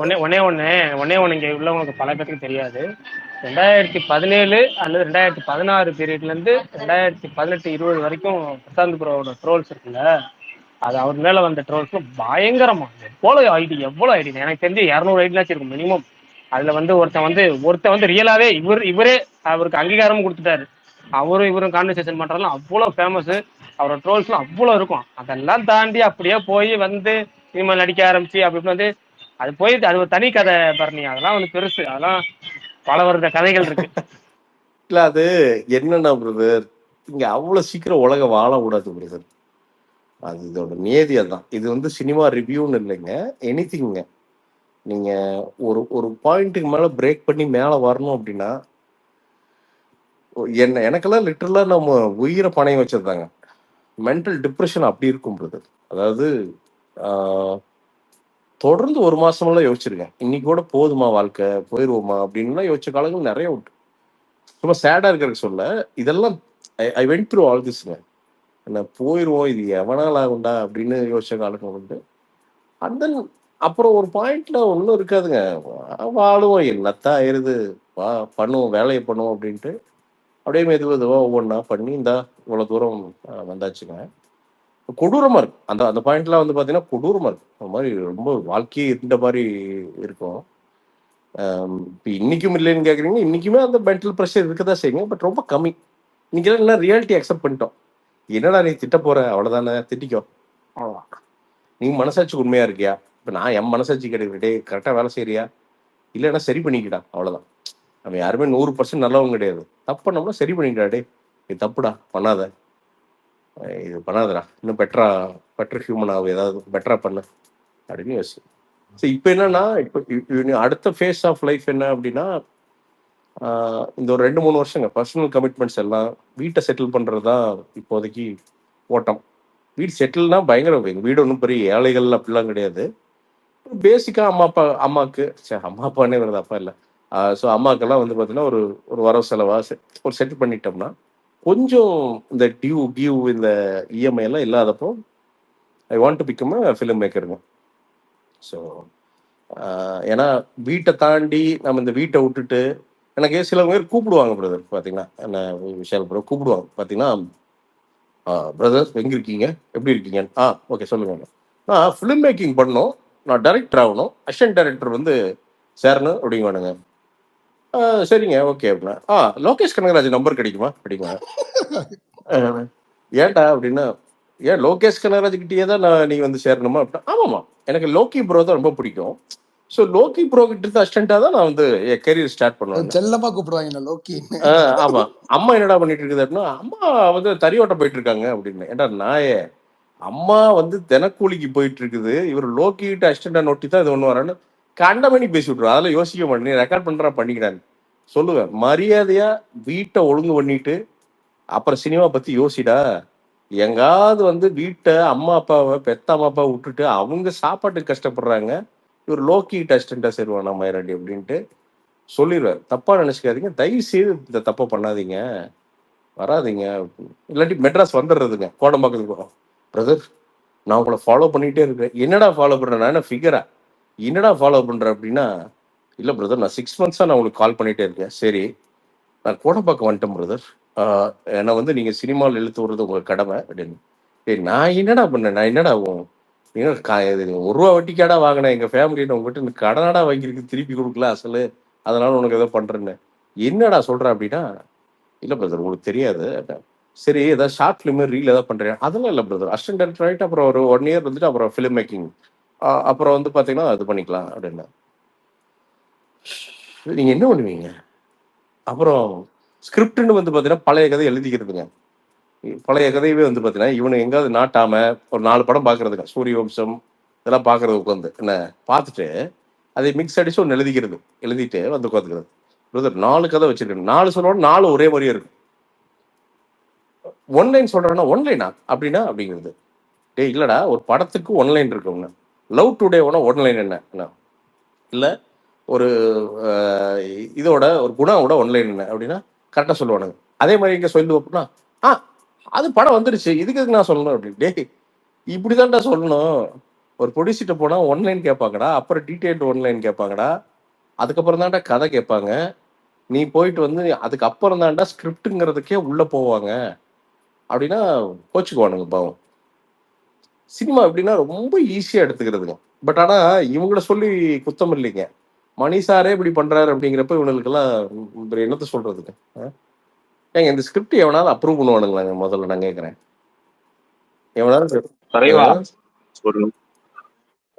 ஒன்னே ஒன்னே ஒன்று ஒன்னே ஒன்று இங்கே உள்ளவங்களுக்கு பல பேருக்கு தெரியாது. 2017 அல்லது 2016 பீரியட்லேருந்து 2018-20 வரைக்கும் பிரசாந்த் ப்ரோவோட ட்ரோல்ஸ் இருக்குல்ல, அது அவர் மேலே வந்த ட்ரோல்ஸ் பயங்கரமா. எவ்வளோ ஐடி எனக்கு தெரிஞ்சு 200 ஐடினாச்சும் இருக்கும் மினிமம். அதில் வந்து ஒருத்தன் வந்து ரியலாகவே இவரே அவருக்கு அங்கீகாரமும் கொடுத்துட்டாரு. இவரும் கான்வர்சேஷன் பண்ணுறதுலாம் அவ்வளோ ஃபேமஸ். அவரோட ட்ரோல்ஸ்லாம் அவ்வளோ இருக்கும். அதெல்லாம் தாண்டி அப்படியே போய் வந்து சினிமா நடிக்க ஆரம்பிச்சு அப்படி வந்து அது போய் அது ஒரு தனி கதை பரணி. அதெல்லாம் வந்து பெருசு. அதெல்லாம் பல வருட கதைகள் இருக்கு. இல்ல அது என்னன்னா பிரதர், இங்க அவ்வளவு சீக்கிரம் உலகம் வாழ கூடாது பிரதர். அது இதோட நியதி. அதான் இது வந்து சினிமா ரிவ்யூன்னு இல்லைங்க, எனிதிங்க. நீங்க ஒரு ஒரு பாயிண்ட்டுக்கு மேல பிரேக் பண்ணி மேல வரணும் அப்படின்னா, எனக்கெல்லாம் லிட்டரலா நம்ம உயிரை பணையம் வச்சிருந்தாங்க. மென்டல் டிப்ரெஷன் அப்படி இருக்கும் பிரதர். அதாவது தொடர்ந்து ஒரு மாசமெல்லாம் யோசிச்சிருக்கேன், இன்னைக்கு கூட போதுமா வாழ்க்கை, போயிருவோமா அப்படின்லாம் யோசிச்ச காலங்கள் நிறைய உண்டு. ரொம்ப சேடா இருக்கிறதுக்கு சொல்ல, இதெல்லாம் ஐ வென்ட் த்ரூ ஆல் திஸ்ங்க. என்ன போயிருவோம், இது எவனால ஆகுண்டா அப்படின்னு யோசிச்ச காலங்கள் உண்டு. அண்ட் தென் அப்புறம் ஒரு பாயிண்ட்ல ஒன்றும் இருக்காதுங்க, வாழுவோம், என்னத்தான் ஆயிருது, வா பண்ணுவோம், வேலையை பண்ணுவோம் அப்படின்ட்டு அப்படியே மெதுவாக ஒவ்வொன்றா பண்ணி இந்த இவ்வளோ தூரம் வந்தாச்சுங்க. கொடூரமா இருக்கு அந்த அந்த பாயிண்ட்லாம் வந்து பார்த்தீங்கன்னா கொடூரமா இருக்கு. அந்த மாதிரி ரொம்ப வாழ்க்கையே இருந்த மாதிரி இருக்கும். இப்போ இன்னைக்கும் இல்லைன்னு கேட்குறீங்க, இன்னைக்குமே அந்த மென்டல் ப்ரெஷர் இருக்கதான் செய்யுங்க, பட் ரொம்ப கம்மி. இன்னைக்கெல்லாம் என்ன ரியாலிட்டி அக்செப்ட் பண்ணிட்டோம். என்னடா நீ திட்ட போற, அவ்வளோதானே, திட்டிக்கோ, அவ்வளோதான். நீ மனசாட்சிக்கு உண்மையா இருக்கியா? இப்போ நான் என் மனசாட்சி கிடையாது, டே கரெக்டாக வேலை செய்யறியா, இல்லைன்னா சரி பண்ணிக்கிட்டா, அவ்வளோதான். நம்ம யாருமே 100% நல்லவங்க கிடையாது. தப்பு பண்ணோம்னா சரி பண்ணிக்கிட்டா, டே இது தப்புடா, பண்ணாத, இது பண்ணாதடா, இன்னும் பெட்டர் ஹியூமன் ஆகும், ஏதாவது பெட்டரா பண்ணு அப்படின்னு யோசி. ஸோ இப்போ என்னன்னா, இப்போ அடுத்த ஃபேஸ் ஆஃப் லைஃப் என்ன அப்படின்னா, இந்த ஒரு 2-3 வருஷங்க பர்சனல் கமிட்மெண்ட்ஸ் எல்லாம் வீட்டை செட்டில் பண்ணுறது தான் இப்போதைக்கு ஓட்டம். வீடு செட்டில்னா பயங்கர, எங்கள் வீடு ஒன்றும் பெரிய ஏழைகள் அப்படிலாம் கிடையாது. பேசிக்காக அம்மாவுக்கு அம்மா அப்பானே வருது, அப்பா இல்லை. ஸோ அம்மாக்கெல்லாம் வந்து பார்த்தீங்கன்னா ஒரு ஒரு வரவு செலவா ஒரு செட்டில் பண்ணிட்டோம்னா கொஞ்சம் இந்த கியூ இந்த இஎம்ஐ எல்லாம் இல்லாதப்போ I want to become a film மேக்கருங்க. ஸோ ஏன்னா வீட்டை தாண்டி நம்ம இந்த வீட்டை விட்டுட்டு, எனக்கு சில பேர் கூப்பிடுவாங்க பிரதர், பார்த்தீங்கன்னா என்ன விஷயம் ப்ரோ கூப்பிடுவாங்க பார்த்தீங்கன்னா, பிரதர் எங்கே இருக்கீங்க, எப்படி இருக்கீங்க, ஓகே சொல்லுங்க, நான் ஃபிலிம் மேக்கிங் பண்ணணும், நான் டைரக்டர் ஆகணும், அசிஸ்டன்ட் டைரக்டர் வந்து சேரணும் அப்படிங்குவானுங்க. சரிங்க ஓகே அப்படின்னா, லோகேஷ் கனகராஜ் நம்பர் கிடைக்குமா அப்படிங்க. ஏன்டா அப்படின்னா, ஏன் லோகேஷ் கனகராஜ் கிட்டேயே தான் நீ வந்து சேரணுமா அப்படின்னா, ஆமாம்மா எனக்கு லோக்கி ப்ரோ தான் ரொம்ப பிடிக்கும், ஸோ லோக்கி ப்ரோ கிட்ட இருந்து அசிஸ்டண்டா தான் நான் வந்து என் கெரியர் ஸ்டார்ட் பண்ணுவேன். செல்லமா கூப்பிடுவாங்க லோக்கி. ஆமா, அம்மா என்னடா பண்ணிட்டு இருக்குது அப்படின்னா, அம்மா வந்து தறியோட்ட போயிட்டு இருக்காங்க அப்படின்னு. ஏன்டா நாயே, அம்மா வந்து தினக்கூலிக்கு போயிட்டு இருக்குது, இவர் லோக்கி கிட்ட அசிஸ்டண்டா நோட்டி தான் இது ஒன்று வரான்னு கண்டமணி பேசி விட்ருவோம். அதெல்லாம் யோசிக்க மாட்டேன், நீ ரெக்கார்ட் பண்றா பண்ணிக்கிறான்னு சொல்லுவேன். மரியாதையா வீட்டை ஒழுங்கு பண்ணிட்டு அப்புறம் சினிமா பத்தி யோசிடா. எங்காவது வந்து வீட்டை அம்மா அப்பாவை பெத்த அம்மா அப்பாவை விட்டுட்டு அவங்க சாப்பாட்டுக்கு கஷ்டப்படுறாங்க, இவர் லோக்கி அசிஸ்டண்டா சேருவானா மயிராண்டி அப்படின்ட்டு சொல்லிடுவார். தப்பா நினைச்சுக்காதீங்க, தயவு செய்து இந்த தப்பை பண்ணாதீங்க, வராதிங்க. இல்லாட்டி மெட்ராஸ் வந்துடுறதுங்க, கோடம்பாக்கத்துக்கு. பிரதர் நான் உங்களை ஃபாலோ பண்ணிட்டே இருக்கேன். என்னடா ஃபாலோ பண்றேன், நான் என்ன ஃபிகரா, என்னடா ஃபாலோ பண்றேன் அப்படின்னா, இல்லை பிரதர் நான் 6 months நான் உங்களுக்கு கால் பண்ணிட்டே இருக்கேன். சரி நான் கோடம்பாக்கம் வந்துட்டேன் பிரதர், என்னை வந்து நீங்கள் சினிமாவில் இழுத்து விடுறது உங்கள் கடமை அப்படின்னு. நான் என்னடா பண்ணேன், நான் என்னடா இது 1 ரூபா வட்டிக்காடா வாங்கினேன், எங்கள் ஃபேமிலின்னு உங்ககிட்ட இந்த கடனாடா வாங்கியிருக்கு, திருப்பி கொடுக்கல அசல், அதனால உனக்கு ஏதோ பண்ணுறேன்னு. என்னடா சொல்கிறேன் அப்படின்னா, இல்லை பிரதர் உங்களுக்கு தெரியாது. சரி ஏதாவது ஷார்ட் ஃபிலிம் ரீல் ஏதாவது பண்ணுறேன், அதெல்லாம் இல்லை பிரதர், அசிஸ்டன்ட் டைரக்டர் ஆகிட்டு அப்புறம் ஒரு 1 year வந்துட்டு அப்புறம் ஃபிலிம் மேக்கிங், அப்புறம் வந்து பார்த்தீங்கன்னா இது பண்ணிக்கலாம் அப்படின்னு. நீங்கள் என்ன பண்ணுவீங்க? அப்புறம் ஸ்கிரிப்ட்னு வந்து பார்த்தீங்கன்னா பழைய கதை எழுதிக்கிறதுங்க. பழைய கதையவே வந்து பார்த்தீங்கன்னா இவனு எங்காவது நாட்டாம ஒரு 4 படம் பார்க்கறதுங்க, சூரிய வம்சம் இதெல்லாம் பார்க்கறது உட்காந்து என்ன பார்த்துட்டு அதை மிக்ஸ் அடிச்சு ஒன்று எழுதிட்டு வந்து உட்காந்துக்கிறது. பிரதர் 4 கதை வச்சிருக்கேன், 4 சொல்லணும், 4 ஒரே மாதிரியே இருக்கு. ஒன்லைன் சொல்றேன்னா ஒன்லைனா அப்படின்னா அப்படிங்கிறது. டே இல்லடா, ஒரு படத்துக்கு ஒன்லைன் இருக்கு. ஒன்று லவ் டுடே ஒன்லைன் என்ன இல்லை, ஒரு இதோட ஒரு குணாவோட ஒன்லைன் என்ன அப்படின்னா கரெக்டாக சொல்லுவானுங்க. அதே மாதிரி இங்கே சொல்லு அப்படின்னா, அது படம் வந்துருச்சு, இதுக்கு நான் சொல்லணும் அப்படின்னு. டே இப்படிதான்டா சொல்லணும், ஒரு ப்ரொடியூசர்கிட்ட போனா ஒன்லைன் கேட்பாங்கடா, அப்புறம் டீடைல்டு ஒன்லைன் கேட்பாங்கடா, அதுக்கப்புறம் தான்டா கதை கேட்பாங்க. நீ போயிட்டு வந்து அதுக்கப்புறம் தான்டா ஸ்கிரிப்ட்ங்கிறதுக்கே உள்ள போவாங்க அப்படின்னா கோச்சுக்குவானுங்க பாவம். சினிமா எப்படின்னா ரொம்ப ஈஸியா எடுத்துக்கிறதுங்க. பட் ஆனா இவங்கள சொல்லி குத்தம் இல்லைங்க. மணி சாரே இப்படி பண்றாரு அப்படிங்கிறப்ப இவனுக்கெல்லாம் இவரு என்னத்த சொல்றதுங்க? ஏங்க இந்த ஸ்கிரிப்ட் எவனாவது அப்ரூவ் பண்ணுவானுங்களாங்க? முதல்ல நான் கேட்கறேன். எவனாவது தலைவா அஹ், ஒரு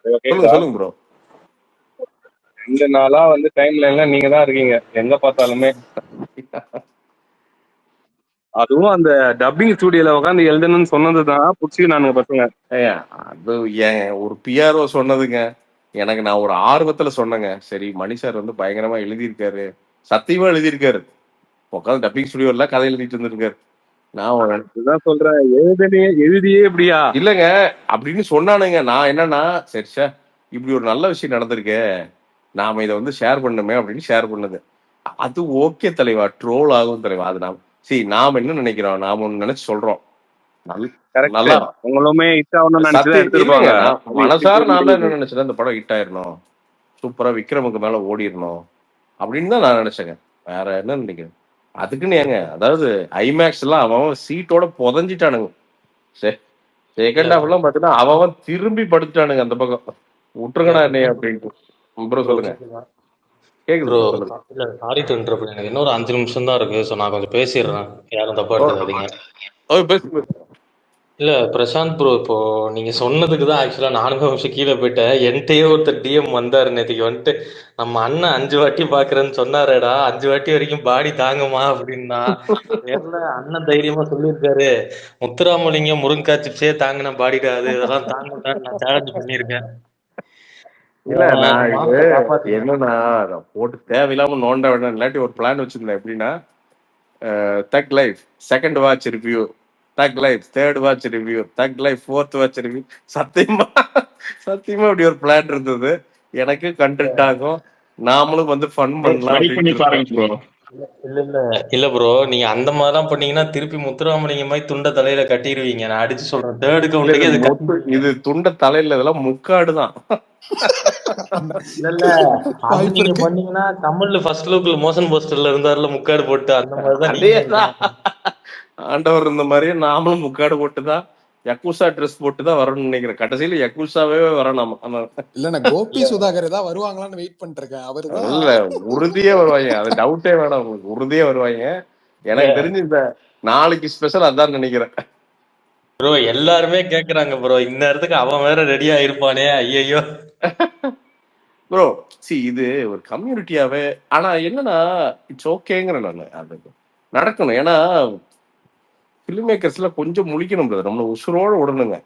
தலைவா சொல்லுங்க கேக்குதா? சொல்லுங்க ப்ரோ. 2 நாளா வந்து டைம் லைன்ல நீங்க தான் இருக்கீங்க எங்க பார்த்தாலுமே. அதுவும் அந்த டப்பிங் ஸ்டுடியோல உட்காந்து எழுதணும்னு சொன்னதுதான் புடிச்சு நானுங்க பசங்க. ஏங்க, அது ஏன் ஒரு பிஆர்ஓ சொன்னதுங்க. எனக்கு நான் ஒரு ஆர்வத்துல சொன்னேங்க. சரி மணி சார் வந்து பயங்கரமா எழுதியிருக்காரு, சத்தியமா எழுதியிருக்காரு. உட்காந்து டப்பிங் ஸ்டுடியோல கதை எழுதிட்டு இருந்திருக்காரு. நான் இதுதான் சொல்றேன், எழுதியே இப்படியா? இல்லைங்க அப்படின்னு சொன்னானுங்க. நான் என்னன்னா சரி சார் இப்படி ஒரு நல்ல விஷயம் நடந்திருக்கு, நாம இதை வந்து ஷேர் பண்ணுமே அப்படின்னு ஷேர் பண்ணுது. அது ஓகே தலைவா, ட்ரோல் ஆகும் தலைவா. அது நாம என்ன நினைக்கிறோம், நாம ஒண்ணு நினைச்சு சொல்றோம். கரெக்ட். நல்லா உங்களுமே ஹிட் ஆகணும்னு நினைச்சுதான் சத்தியம் இல்லைங்க. எடுத்திருப்பாங்க. நான் அது இப்படி மனசார போய் நான் முடியுது. என்ன நினைச்சேன், இந்த படம் ஹிட் ஆயிரணும், சூப்பரா விக்ரமுக்கு மேல ஓடிடணும் அப்படின்னு தான் நான் நினைச்சேங்க. வேற என்ன நினைக்கிறேன். அதுக்குன்னு ஏங்க, அதாவது ஐமேக்ஸ் எல்லாம் அவன் சீட்டோட புதஞ்சிட்டானுங்க. இல்ல செகண்ட் ஹாஃப் எல்லாம் பாத்தீங்கன்னா அவன் திரும்பி படுத்துட்டானுங்க அந்த பக்கம். இல்ல விட்டுருங்கடா என்னைய அப்படின்ட்டு. ப்ரோ ப்ரோ சொல்லுங்க. கேக்குதா கேக்குது ப்ரோ? ப்ரோ சொல்லுங்க. இல்ல சாரி டு இன்டரப்ட். எனக்கு இன்னொரு 5 நிமிஷம் தான் இருக்கு. ஸோ நான் கொஞ்சம் பேசிடுறேன், யாரும் தப்பா ஓ, எடுத்துக்காதீங்க. ஓ, பேசு பேசு. இல்ல பிரசாந்த் ப்ரோ, இப்போ நீங்க சொன்னதுக்கு தான் ஆக்சுவலா நானுமே நிமிஷம் கீழே போயிட்டேன். என்கிட்டயே ஒருத்தர் டிஎம் வந்தாரு நேற்றுக்கு வந்துட்டு, நம்ம அண்ணன் 5 வாட்டி பாக்குறேன்னு சொன்னாரேடா, 5 வாட்டி வரைக்கும் பாடி தாங்குமா அப்படின்னா. தெரியல, அண்ணன் தைரியமா சொல்லியிருக்காரு, முத்துராமலிங்கம் முருங்கா சிப்ஸே தாங்கின பாடிடா அது, இதெல்லாம் தாங்கடான்னு நான் சேலஞ்ச் பண்ணியிருக்கேன். இல்ல அந்த நான் இது மாசத்தை காப்பாத்துங்க. என்னன்னா அதை போட்டு தேவையில்லாம நோண்ட வேண்டாம். இல்லாட்டி ஒரு பிளான் வச்சிருந்தேன். எப்படின்னா தக் லைஃப் செகண்ட் வாட்ச் ரிவ்யூ, தக் லைஃப் தேர்ட் வாட்ச் ரிவ்யூ, தக் லைஃப் ஃபோர்த் வாட்ச் ரிவ்யூ. சத்தியமா சத்தியமா இப்படி ஒரு பிளான் இருந்தது. எனக்கு கண்டென்ட் ஆகும், நாமளும் வந்து ஃபன் பண்ணலாம் ட்ரை பண்ணி அப்படின்ட்டு இருந்தேன். பாருங்க ப்ரோ. இல்ல இல்ல இல்ல ப்ரோ, நீங்க அந்த மாதிரிலாம் பண்ணீங்கன்னா திருப்பி முத்துராமலிங்க மாதிரி துண்ட தலையில கட்டிடுவீங்க. நான் அடிச்சு சொல்றேன், தேர்ட் இல்ல இது கவுண்ட்டுக்கே அது இது துண்ட தலையில இதெல்லாம் முக்காடு தான். இல்ல இல்ல, அது வாய்ப்பு நீங்க இருக்கு. பண்ணீங்கன்னா தமிழ்ல ஃபர்ஸ்ட் லுக்ல மோஷன் போஸ்டர்ல இருந்தாருல முக்காடு போட்டு, அந்த மாதிரிதான் நீங்க அதேதான். ஆண்டவர் இந்த மாதிரியே நாமளும் முக்காடு போட்டுதான் யக்குசா ட்ரெஸ் போட்டுதான் வரணும்னு நினைக்கிறேன். கடைசியில யக்குசாவே வரணும். இல்ல நான் கோபி இல்ல சுதாகர் தான் வருவாங்களான்னு வெயிட் பண்ணிட்டு இருக்கேன். அவருதான் இல்ல உறுதியே வருவாங்க, அது டவுட்டே வேணாம் உங்களுக்கு, உறுதியே வருவாங்க. இல்ல எனக்கு தெரிஞ்சு இந்த நாளைக்கு ஸ்பெஷல் அதான் நினைக்கிறேன். ப்ரோ, எல்லாருமே கேக்குறாங்க ப்ரோ, இந்த இடத்துக்கு அவன் வேற ரெடியா இருப்பானே, ஐயோ. ப்ரோ சி இது ஒரு கம்யூனிட்டியாவே. ஆனா என்னன்னா இட்ஸ் ஓகேங்கிறேன் நான். அது நடக்கணும். ஏன்னா ஃபிலிம் மேக்கர்ஸ்ல கொஞ்சம் முழிக்கணும் brother. நம்மள உசுரோட விடணுங்க.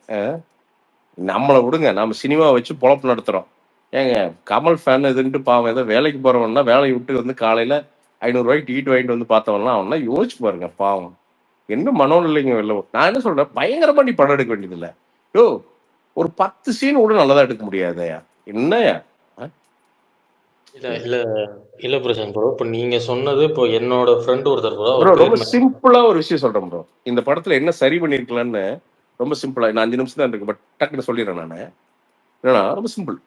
நம்மளை விடுங்க, நம்ம சினிமா வச்சு பொழப்பு நடத்துறோம். ஏங்க கமல் ஃபேன் இதுன்ட்டு பாவம் ஏதோ வேலைக்கு போறவன்னா வேலையை விட்டு வந்து காலையில 500 ரூபாய்க்கு டீட் வாங்கிட்டு வந்து பார்த்தவன்லாம் அவன்லாம் யோசிச்சு பாருங்க பாவம். என்ன மனோநிலைங்க வெளில நான் என்ன சொல்றேன், பயங்கரமா நீ படம் எடுக்க வேண்டியது இல்லை. யோ ஒரு 10 சீன் கூட நல்லதா எடுக்க முடியாதயா என்னயா? இல்ல இல்ல இல்ல பிரசாந்த் ப்ரோ, இப்போ நீங்க சொன்னது, இப்போ என்னோட ஃப்ரெண்ட் ஒருத்தர் ப்ரோ, ப்ரோ அவர் ரொம்ப பேர் சிம்பிளா ஒரு விஷயம் சொல்றேன் ப்ரோ. இந்த படத்துல என்ன சரி பண்ணிருக்கலான்னு ரொம்ப சிம்பிளா, நான் 5 நிமிஷம் தான் இருக்கு பட் டக்குன்னு சொல்லிடுறேன் நான். என்னன்னா ரொம்ப சிம்பிள்.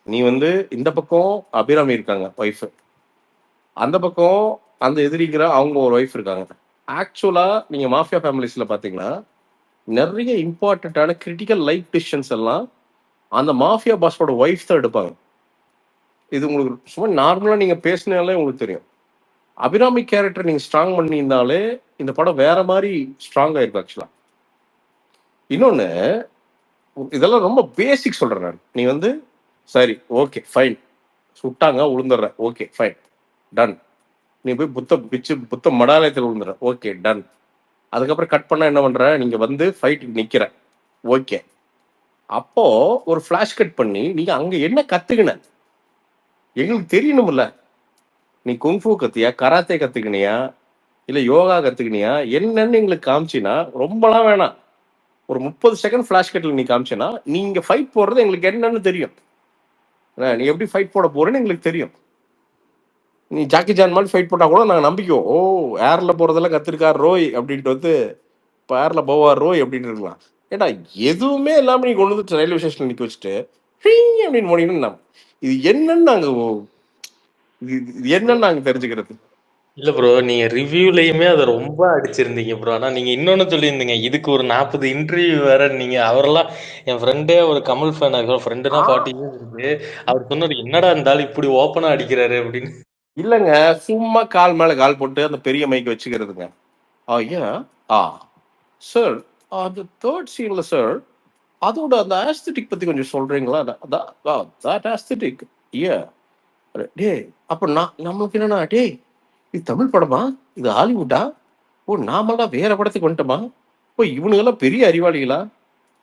நீ வந்து இந்த பக்கம் அபிராமி இருக்காங்க ஒய்ஃப், அந்த பக்கம் அந்த எதிரிக்கிற அவங்க ஒரு ஒய்ஃப் இருக்காங்க. ஆக்சுவலா நீங்க மாஃபியா ஃபேமிலிஸ்ல பாத்தீங்கன்னா நிறைய இம்பார்ட்டன்டான கிரிட்டிக்கல் லைஃப் டிசிஷன்ஸ் எல்லாம் அந்த மாஃபியா பாஸோட ஒய்ஃப் தான் எடுப்பாங்க. இது உங்களுக்கு சும்மா நார்மலா நீங்க பேசினாலே உங்களுக்கு தெரியும். அபிராமி கேரக்டர் நீங்க ஸ்ட்ராங் பண்ணியிருந்தாலே இந்த படம் வேற மாதிரி ஸ்ட்ராங் ஆயிருக்கும் ஆக்சுவலா. இன்னொன்னு, இதெல்லாம் ரொம்ப பேசிக் சொல்றேன் நான். நீ வந்து சரி ஓகே ஃபைன், சுட்டாங்க உளுந்துடுற, ஓகே ஃபைன் டன். நீ போய் புத்த மடாலயத்தில் விழுந்துற, ஓகே டன். அதுக்கப்புறம் கட் பண்ணா என்ன பண்ற, நீங்க வந்து ஃபைட் நிக்கிற, ஓகே. அப்போ ஒரு ஃபிளாஷ் கட் பண்ணி நீங்க அங்க என்ன கத்துக்கின எங்களுக்கு தெரியணும்ல. நீ குங்ஃபூ கத்தியா, கராத்தே கத்துக்கினியா, இல்ல யோகா கத்துக்கினியா, என்னன்னு எங்களுக்கு காமிச்சினா ரொம்பலாம் வேணாம். ஒரு 30 செகண்ட் ஃபிளாஷ் கட்ல நீ காமிச்சேன்னா நீங்க ஃபைட் போடுறது எங்களுக்கு என்னன்னு தெரியும். நீ எப்படி ஃபைட் போட போறேன்னு எங்களுக்கு தெரியும். நீ ஜாக்கி ஜான் மாதிரி ஃபைட் போட்டா கூட நாங்கள் நம்பிக்குவோம். ஓ ஏர்ல போறதெல்லாம் கத்திருக்கார் ரோய் அப்படின்ட்டு வந்து இப்போ ஏர்ல போவார் ரோய் அப்படின்னு இருக்கலாம். ஏடா எதுவுமே இல்லாம நீ கொண்டு வந்து ரயில்வே ஸ்டேஷன்ல நிக்க வச்சுட்டு "ஹீங்" அப்படின்னு போனீங்கன்னா இது என்னன்னு நாங்க இது என்னன்னு நாங்க தெரிஞ்சுக்கிறது. இல்ல ப்ரோ, நீங்க ரிவ்யூலயுமே அதை ரொம்ப அடிச்சிருந்தீங்க ப்ரோ. ஆனா நீங்க இன்னொன்னு சொல்லியிருந்தீங்க, இதுக்கு ஒரு 40 இன்டர்வியூ வேற. நீங்க அவரெல்லாம் என் ஃப்ரெண்டே ஒரு கமல் ஃபேன், ஃப்ரெண்டுனா ஆ 40 இயர்ஸ் இருக்கு. அவர் சொன்னாரு, என்னடா இருந்தாலும் இப்படி ஓப்பனா அடிக்கிறாரு அப்படின்னு. இல்லங்க, சும்மா கால் மேல கால் போட்டு அந்த பெரிய மைக் வச்சுக்கிறதுங்க. ஐயா ஆ சார், அந்த தேர்ட் சீன்ல சார் அதோட அந்த ஆஸ்தட்டிக் பத்தி கொஞ்சம் சொல்றீங்களா? தட் ஆஸ்தட்டிக் ஏ டேய், அப்ப நான் நம்மளுக்கு என்னன்னா டேய் இது தமிழ் படமா, இது ஹாலிவுட்டா, ஓ நாமெல்லாம் வேற படத்துக்கு வந்துட்டோமா, ஓ இவனுங்கெல்லாம் பெரிய அறிவாளிகளா,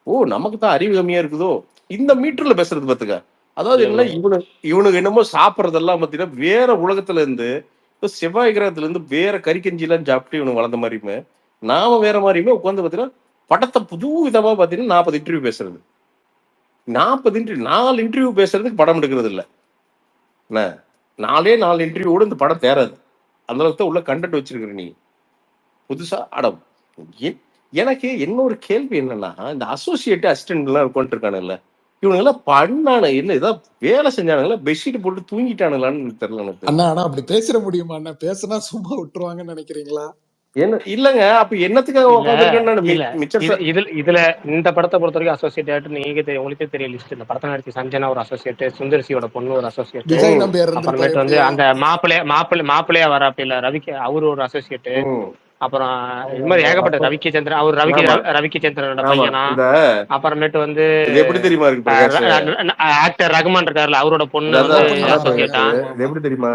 ஓ நமக்கு தான் அறிவு கம்மியா இருக்குதோ, இந்த மீட்டர்ல பேசுறது பாத்துக்க. அதாவது இல்ல என்ன ப்ரோ, இவனுக்கு என்னமோ சாப்பிட்றதெல்லாம் பார்த்தீங்கன்னா வேற உலகத்துல இருந்து, இப்ப செவ்வாய் கிரகத்துல இருந்து வேற கறிக்கஞ்சி எல்லாம் சாப்பிட்டு இவனுக்கு வளர்ந்த மாதிரியுமே, நாம வேற மாதிரியுமே உட்காந்து பார்த்தீங்கன்னா படத்தை புது விதமா பார்த்தீங்கன்னா 40 இன்டர்வியூ பேசுறது. 40 இன்டர்வியூ 4 இன்டர்வியூ பேசுறதுக்கு படம் எடுக்கிறது இல்ல. என்ன 4 இன்டர்வியூ கூட இந்த படம் தேராது. அந்த அளவுக்கு தான் உள்ள கண்டென்ட் வச்சிருக்கிற நீ. புதுசா அடம் எனக்கு என்ன ஒரு கேள்வி என்னன்னா, இந்த அசோசியேட் அசிஸ்டன்ட் எல்லாம் உட்காந்துருக்கானுல்ல, இவனுங்க எல்லாம் பண்ணானு இல்ல ஏதாவது வேலை செஞ்சானுங்களா, பெட்ஷீட் போட்டு தூங்கிட்டானுங்களான்னு எனக்கு தெரியல எனக்கு. அண்ணா ஆனா அப்படி பேசிட முடியுமா அண்ணா? பேசினா சும்மா விட்டுருவாங்கன்னு நினைக்கிறீங்களா? என்ன இல்லங்க, அப்ப என்னத்துக்காக இல்ல உட்காந்துருக்கேன்னு இல்ல மிச்சர் இது இதுல இதுல இந்த படத்தை பொறுத்த வரைக்கும் அசோசியேட் டேரக்டர் நீங்க தெரியும், உங்களுக்கே தெரிய லிஸ்ட். இந்த படத்தை நடிச்ச சஞ்சனா ஒரு அசோசியேட், சுந்தர்சியோட பொண்ணு ஒரு அசோசியேட், விஜய் ம் நம்பியார் இருந்திருப்பாரு அப்புறமேட்டு வந்து எப்படியும். அந்த மாப்பிள்ளையா வராப்பில்ல ரவிக்கு, அவரு ஒரு அசோசியேட். ம் அப்புறம் இது ஆமா மாதிரி ப்ரோ. ஏகப்பட்ட அப்போ ரவிக்கி சந்திரன், அவர் ஆமா ரவிக்கி சந்திரனோட ஆமா பையனா. இந்த அப்புறமேட்டு வந்து இது எப்படி தெரியுமா இருக்கு பிரகாஷ், ஆக்டர் ரகுமான் இருக்காருல்ல, அவரோட பொண்ணு அதான் வந்து அதான் ஓப்பனிங் அதான் ஆடுறாங்க. பிரகாஷ், அசோசியேட்டா. ஆமா இது ஆமா. எப்படி தெரியுமா,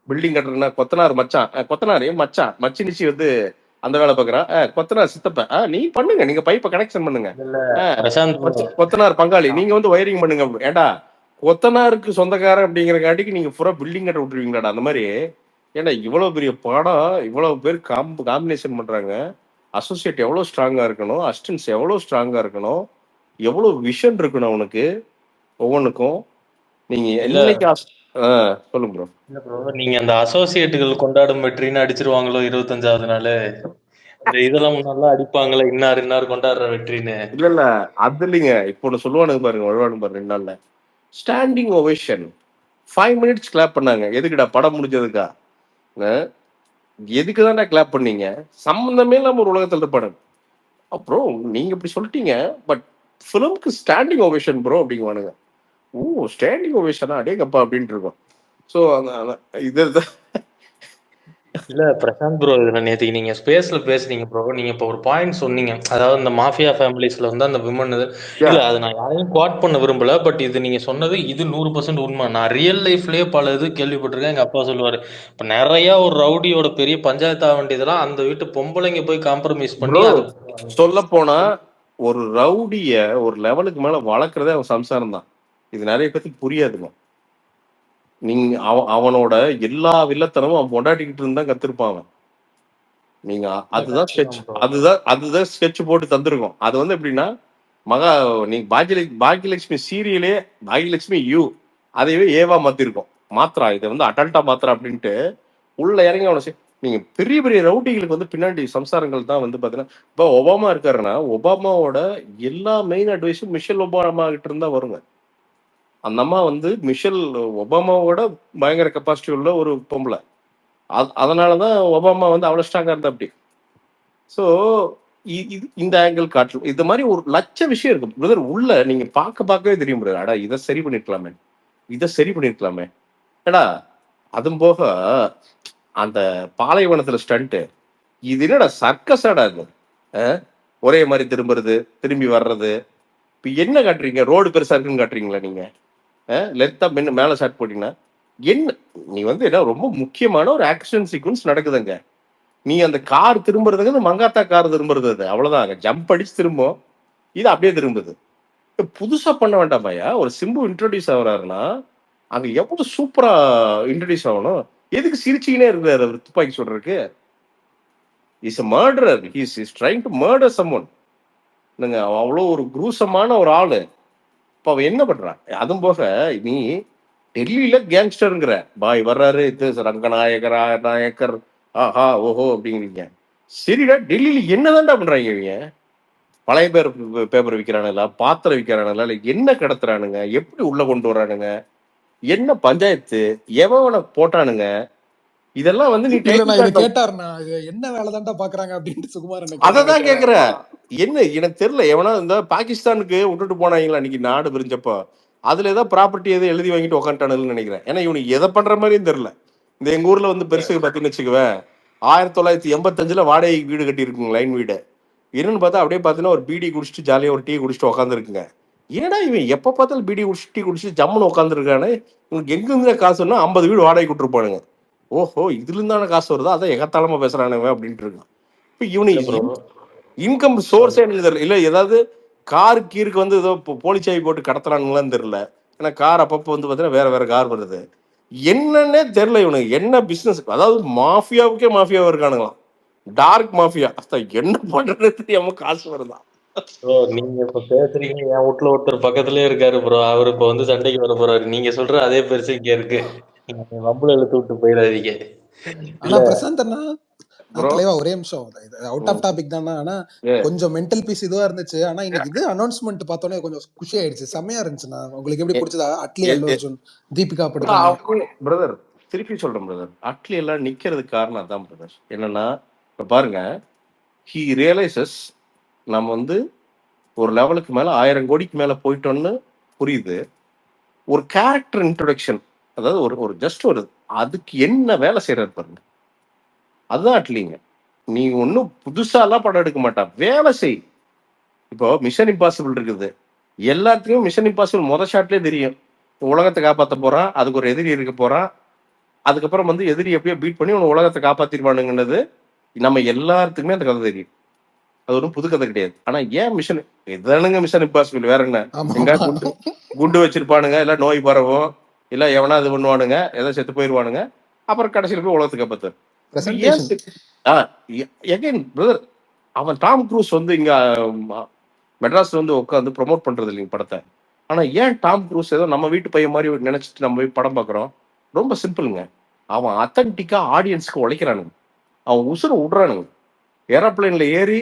பில்டிங் கட்டுறதுன்னா கொத்தனார் மச்சான், கொத்தனார் மச்சான் மச்சினிச்சி வந்து அந்த வேலை பார்க்குறான், கொத்தனார் சித்தப்ப நீ பண்ணுங்க, நீங்க பைப்பை கனெக்ஷன் பண்ணுங்க, இல்ல அஹ், பிரசாந்த் ப்ரோ, கொத்தனார் பங்காளி நீங்க வந்து ஒயரிங் பண்ணுங்க. ஏண்டா கொத்தனாருக்கு சொந்தக்காரன் அப்படிங்கிறக்காட்டிக்கு நீங்க பூரா பில்டிங் கட்ட விட்டுருவீங்களாடா அந்த மாதிரி. ஏன்னா இவ்வளவு பெரிய படம், இவ்வளவு பேர் காம்பினேஷன் பண்றாங்க. அசோசியேட் எவ்வளவு ஸ்ட்ராங்கா இருக்கணும், அசிஸ்டன்ஸ் எவ்வளவு ஸ்ட்ராங்கா இருக்கணும், எவ்வளவு விஷன் இருக்கணும் அவனுக்கு ஒவ்வொன்றுக்கும். நீங்க இல்ல என்னைக்கு சொல்லுங்க ப்ரோ. இல்ல ப்ரோ, நீங்க அந்த அசோசியேட்டுகள் கொண்டாடும் வெற்றின்னு அடிச்சிருவாங்களோ 25வது நாள். இந்த இதெல்லாம் முன்னாடிலாம் அடிப்பாங்களே, இன்னார் இன்னார் கொண்டாடுற வெற்றின்னு. இல்ல இல்ல, அது இல்லைங்க, இப்போ ஒன்று சொல்லுவானுங்க பாருங்க, வருவானுங்க பாருங்க 2 நாள்ல ஸ்டாண்டிங் ஓவேஷன் 5 மினிட்ஸ் கிளாப் பண்ணாங்க. எதுக்குடா படம் முடிஞ்சதுக்கா? அஹ், எதுக்கு தான்டா கிளாப் பண்ணீங்க? சம்பந்தமே இல்லாம ஒரு உலகத்துல இருப்பானு. அப்புறம் நீங்க இப்படி சொல்லிட்டீங்க, பட் ஃபிலிம்க்கு ஸ்டாண்டிங் ஓவேஷன் ப்ரோ அப்படிங்குவானுங்க. ஓ ஸ்டாண்டிங் ஓவேஷனா அடேங்கப்பா அப்படின்ட்டு இருக்கும். ஸோ இது இல்ல பிரசாந்த் ப்ரோ, இதுல நேற்றுக்கு நீங்க ஸ்பேஸ்ல பேசுனீங்க ப்ரோ. நீங்க இப்போ ஒரு பாயிண்ட் சொன்னீங்க, அதாவது இந்த மாஃபியா ஃபேமிலிஸ்ல வந்து அந்த விமன் இது. யா இல்ல அது நான் யாரையும் குவாட் பண்ண விரும்பல, பட் இது நீங்க சொன்னது இது 100% உண்மை. நான் ரியல் லைஃப்லயே பல இது கேள்விப்பட்டிருக்கேன். எங்க அப்பா சொல்லுவாரு, இப்ப நிறைய ஒரு ரவுடியோட பெரிய பஞ்சாயத்து ஆக வேண்டியதெல்லாம் அந்த வீட்டு பொம்பளைங்க போய் காம்ப்ரமைஸ் பண்ணி ப்ரோ, அது. சொல்ல போனா ஒரு ரவுடிய ஒரு லெவலுக்கு மேல வளர்க்கறதே அவன் சம்சாரம் தான். இது நிறைய பேத்துக்கு புரியாதுங்க. நீங்க அவனோட எல்லா வில்லத்தனமும் அவன் பொண்டாட்டிக்கிட்டு இருந்தா கத்திருப்பான் அவன். நீங்க அதுதான் ஸ்கெட்ச், ப்ரோ, அதுதான் ஸ்கெட்ச் போட்டு தந்திருக்கோம். அது வந்து எப்படின்னா மகா, நீங்க பாக்கியலட்சுமி சீரியலே பாக்கியலட்சுமி அதையவே ஏவா மாத்திருக்கோம். மாத்திரா இதை வந்து அடல்ட்டா மாத்திரா அப்படின்ட்டு உள்ள இறங்கி அவனை நீங்க பெரிய பெரிய ரவுடிகளுக்கு வந்து பின்னாடி சம்சாரங்கள் தான் வந்து பாத்தீங்கன்னா, இப்போ ஒபாமா இருக்காருன்னா ஒபாமாவோட எல்லா மெயின் அட்வைஸும் மிஷல் ஒபாமா கிட்ட இருந்தா வருங்க. அந்த அம்மா வந்து மிஷல் ஒபாமாவோட பயங்கர கெப்பாசிட்டி உள்ள ஒரு பொம்பளை. அதனாலதான் ஒபாமா வந்து அவ்வளவு ஸ்ட்ராங்கா இருந்தா அப்படி. ஸோ இந்த ஆங்கிள் காட்டு இந்த மாதிரி ஒரு லட்ச விஷயம் இருக்கு பிரதர். உள்ள நீங்க பார்க்கவே தெரியும் பிரதர். அடா இதை சரி பண்ணிருக்கலாமே, இதை சரி பண்ணிருக்கலாமே. ஏடா அதுவும் போக அந்த பாலைவனத்துல ஸ்டண்ட், இது என்னடா சர்க்கஸ் ஆடா இது? அஹ்? ஒரே மாதிரி திரும்புறது திரும்பி வர்றது. இப்ப என்ன காட்டுறீங்க? ரோடு பெருசா இருக்குன்னு காட்டுறீங்களா நீங்க? லென்த்தா மேல ஷாட் போட்டீங்கன்னா என்ன? நீ வந்து என்ன ரொம்ப முக்கியமான ஒரு ஆக்ஷன் சீக்வன்ஸ் நடக்குதுங்க. நீ அந்த கார் திரும்புறதுக்கு அந்த மங்காத்தா கார் திரும்புறது, அது அவ்வளவுதான். ஜம்ப் அடிச்சு திரும்பும், இது அப்படியே திரும்புது. புதுசா பண்ண வேண்டாமாயா? ஒரு சிம்பு இன்ட்ரோடியூஸ் ஆகுறாருன்னா அங்க எவ்வளவு சூப்பரா இன்ட்ரோடியூஸ் ஆகணும். எதுக்கு சிரிச்சுக்கினே இருக்கிறாரு அவர் துப்பாக்கி சொல்றதுக்கு? Is a murderer, he is trying to murder someone. என்னங்க அவ்வளோ ஒரு குரூசமான ஒரு ஆளு. இப்ப அவன் என்ன பண்றான்? அதுவும் போக நீ டெல்லியில கேங்ஸ்டருங்கிற பாய் வர்றாரு, இது ரங்கநாயகரா நாயக்கர், ஆஹா ஓஹோ அப்படிங்கிறீங்க. சரிடா, டெல்லியில என்னதான்டா பண்றாங்க இவங்க? பழைய பேப்பர் விற்கிறானுங்களா, பாத்திரம் விற்கிறானுங்களா, இல்லை என்ன கடத்துறானுங்க, எப்படி உள்ள கொண்டு வரானுங்க, என்ன பஞ்சாயத்து, எவனை போட்டானுங்க, இதெல்லாம் வந்து நீ இல்ல நான் இதை டைட்டில் கேட்டாருண்ணா, இது என்ன வேலை தான்டா பாக்குறாங்க அப்படின்ட்டு சுகுமார் என்ன அதை கேட்டாரு. தான் கேட்குறேன். என்ன எனக்கு தெரியல, எவனா இந்த பாகிஸ்தானுக்கு விட்டுட்டு போனாங்களா அன்னைக்கு நாடு பிரிஞ்சப்போ, அதுல ஏதோ ப்ராப்பர்ட்டி எதுவும் எழுதி வாங்கிட்டு உக்காண்டானுன்னு நினைக்கிறேன். ஏன்னா இவனுக்கு எதை பண்ற மாதிரியும் தெரியல. இந்த எங்க ஊர்ல வந்து பெருசுக்கு பார்த்தீங்கன்னு வச்சுக்குவேன், 1985 வாடகை வீடு கட்டி இருக்குங்க, லைன் வீடு. என்னன்னு பார்த்தா அப்படியே பார்த்தீங்கன்னா ஒரு பீடி குடிச்சிட்டு ஜாலியாக ஒரு டீ குடிச்சிட்டு உட்காந்துருக்குங்க. ஏன்னா இவன் எப்போ பார்த்தாலும் பீடி குடிச்சிட்டு டீ குடிச்சிட்டு ஜம்முன்னு உட்காந்துருக்கானு. இவனுக்கு எங்கிருந்து காசுன்னா 50 வீடு வாடகை கொடுத்துருப்பானுங்க. ஓஹோ, இதுல இருந்தான காசு வருதா, அதான் எகத்தாளமா பேசுறானுங்க அப்படின்ட்டு இருக்கான். இப்போ இல்ல இவனுக்கு ப்ரோ, இன்கம் சோர்ஸே எனக்கு தெரியல. இல்லை ஏதாவது காரு கீருக்கு வந்து ஏதோ போலிச்சாவி போட்டு கடத்துறானுங்களான்னு தெரியல. ஏன்னா கார் அப்பப்போ வந்து பார்த்தீங்கன்னா வேற வேற கார் வருது. என்னன்னே தெரியல இவனுக்கு என்ன பிசினஸ். அதாவது மாஃபியாவுக்கே மாஃபியாவா இருக்கானுங்களாம், டார்க் மாஃபியா. என்ன பண்றது தெரியாம காசு வருதா. ப்ரோ நீங்க இப்ப பேசுறீங்க, என் வீட்டுல ஒருத்தர் பக்கத்துலயே இருக்காரு ப்ரோ. அவரு இப்ப வந்து சண்டைக்கு வர போறாரு. நீங்க சொல்ற அதே பெருசு இங்க இருக்கு. நீங்க வம்புல இழுத்து விட்டு போயிடாதீங்க. ஆனா இல்ல பிரசாந்த் அண்ணா, ப்ரோ தலைவா ஒரே நிமிஷம், அவுட் ஆஃப் டாபிக் தானே, ஆனா கொஞ்சம் மென்டல் பீஸ் இதுவா இருந்துச்சு. ஆனா இன்னைக்கு இது அனௌன்ஸ்மெண்ட் பார்த்தோன்னே கொஞ்சம் குஷி ஆயிடுச்சு, செம்மையா இருந்துச்சுண்ணா. உங்களுக்கு எப்படி பிடிச்சதா? அட்லி, அல்லு அர்ஜுன், தீபிகா படுகோனே. பிரதர் திருப்பி சொல்றேன் பிரதர், அட்லி எல்லாம் நிக்கிறதுக்கு காரணம் அதான் பிரதர். என்னன்னா இப்ப பாருங்க, ஹி ரியலைசஸ் நம்ம வந்து ஒரு லெவலுக்கு மேல 1000 கோடிக்கு மேல போயிட்டோம்னு புரியுது. ஒரு கேரக்டர் இன்ட்ரோடக்ஷன், அதாவது ஒரு ஒரு ஜஸ்ட் ஒரு அதுக்கு என்ன வேலை செய்யறாரு பாருங்க, அதுதான் அட்லிங்க. நீ ஒன்றும் புதுசாலாம் படம் எடுக்க மாட்டான், வேலை செய். இப்போ மிஷன் இம்பாசிபிள் இருக்குது, எல்லாத்தையும் மிஷன் இம்பாசிபிள் முத ஷாட்லேயே தெரியும். உலகத்தை காப்பாற்ற போறான், அதுக்கு ஒரு எதிரி இருக்க போறான், அதுக்கப்புறம் வந்து எதிரி எப்படியோ பீட் பண்ணி உன் உலகத்தை காப்பாத்திடுவானுங்கிறது நம்ம எல்லாத்துக்குமே அந்த கதை தெரியும். அது ஒன்றும் புது கதை கிடையாது. ஆனா ஏன் மிஷன் இதானுங்க மிஷன் இம்பாசிபிள், வேற என்ன? ஆமா எங்க ஆமா. குண்டு குண்டு வச்சிருப்பானுங்க, இல்ல நோய் பரவும், இல்ல எவனா இது பண்ணுவானுங்க, ஏதோ செத்து போயிடுவானுங்க, அப்புறம் கடைசியில் போய் உலகத்தை காப்பாத்து. இப்ப ஏன் பிரசன்டேஷன். எகைன் பிரதர், அவன் டாம் க்ரூஸ் வந்து இங்க மெட்ராஸ்ல வந்து உட்காந்து ப்ரொமோட் பண்றது இல்லைங்க படத்தை. ஆனா ஏன் டாம் க்ரூஸ் ஏதோ நம்ம வீட்டு பையன் மாதிரி நினைச்சிட்டு நம்ம போய் படம் பார்க்குறோம்? ரொம்ப சிம்பிளுங்க, அவன் அத்தன்டிக்கா ஆடியன்ஸ்க்கு உழைக்கிறானுங்க, அவன் உசுரை விடுறானுங்க. ஏரோப்ளைன்ல ஏறி